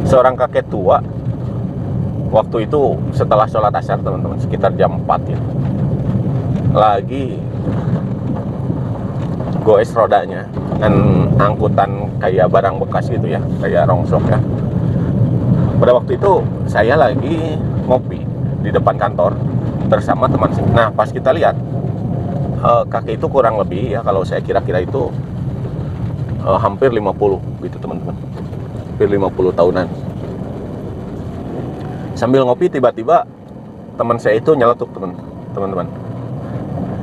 seorang kakek tua. Waktu itu setelah sholat asar teman-teman, sekitar jam 4 ya, lagi goes rodanya dan angkutan kayak barang bekas gitu ya, kayak rongsok ya. Pada waktu itu saya lagi ngopi di depan kantor bersama teman saya. Nah pas kita lihat kakek itu kurang lebih ya, kalau saya kira-kira itu hampir 50 gitu teman-teman, hampir 50 tahunan. Sambil ngopi tiba-tiba teman saya itu nyeletuk teman-teman.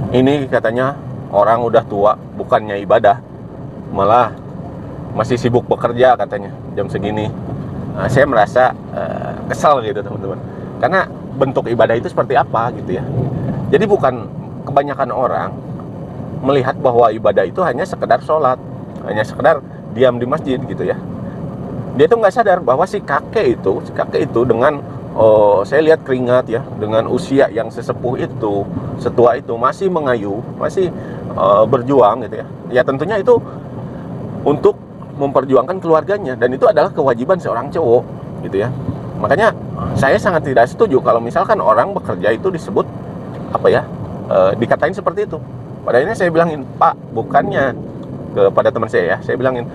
Ini katanya orang udah tua bukannya ibadah, malah masih sibuk bekerja katanya jam segini. Nah, saya merasa kesal gitu teman-teman. Karena bentuk ibadah itu seperti apa gitu ya. Jadi bukan kebanyakan orang melihat bahwa ibadah itu hanya sekedar sholat, hanya sekedar diam di masjid gitu ya. Dia tuh nggak sadar bahwa si kakek itu dengan saya lihat keringat ya, dengan usia yang sesepuh itu, setua itu masih mengayuh, masih berjuang gitu ya. Ya tentunya itu untuk memperjuangkan keluarganya, dan itu adalah kewajiban seorang cowok gitu ya. Makanya saya sangat tidak setuju kalau misalkan orang bekerja itu disebut apa ya, dikatain seperti itu. Pada akhirnya saya bilangin, Pak, bukannya kepada teman saya ya, saya bilangin,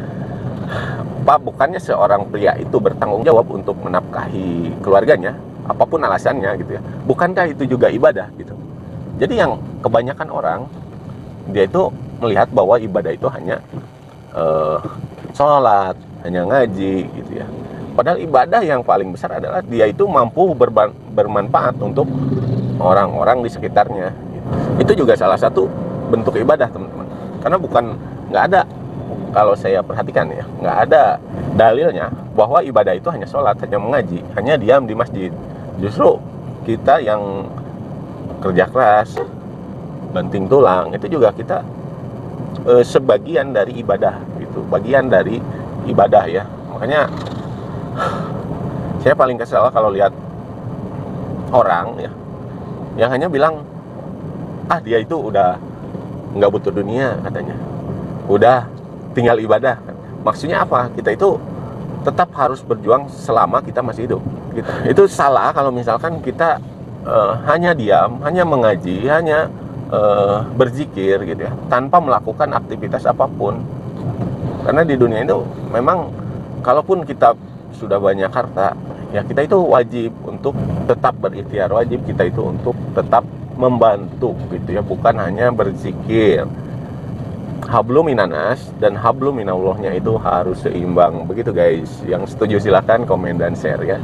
Pak, bukannya seorang pria itu bertanggung jawab untuk menafkahi keluarganya, apapun alasannya gitu ya. Bukankah itu juga ibadah gitu. Jadi yang kebanyakan orang, dia itu melihat bahwa ibadah itu hanya sholat, hanya ngaji gitu ya. Padahal ibadah yang paling besar adalah dia itu mampu bermanfaat untuk orang-orang di sekitarnya gitu. Itu juga salah satu bentuk ibadah teman-teman. Karena nggak ada, kalau saya perhatikan ya, nggak ada dalilnya bahwa ibadah itu hanya sholat, hanya mengaji, hanya diam di masjid. Justru kita yang kerja keras, banting tulang, itu juga kita sebagian dari ibadah gitu, bagian dari ibadah ya. Makanya saya paling kesal kalau lihat orang ya yang hanya bilang, dia itu udah nggak butuh dunia katanya, udah tinggal ibadah. Maksudnya apa? Kita itu tetap harus berjuang selama kita masih hidup gitu. Itu salah kalau misalkan kita hanya diam, hanya mengaji, hanya berzikir gitu ya, tanpa melakukan aktivitas apapun. Karena di dunia itu memang kalaupun kita sudah banyak harta, ya kita itu wajib untuk tetap berikhtiar, wajib kita itu untuk tetap membantu gitu ya, bukan hanya berzikir. Hablum minanas dan hablum minallahnya itu harus seimbang begitu guys. Yang setuju silahkan komen dan share ya.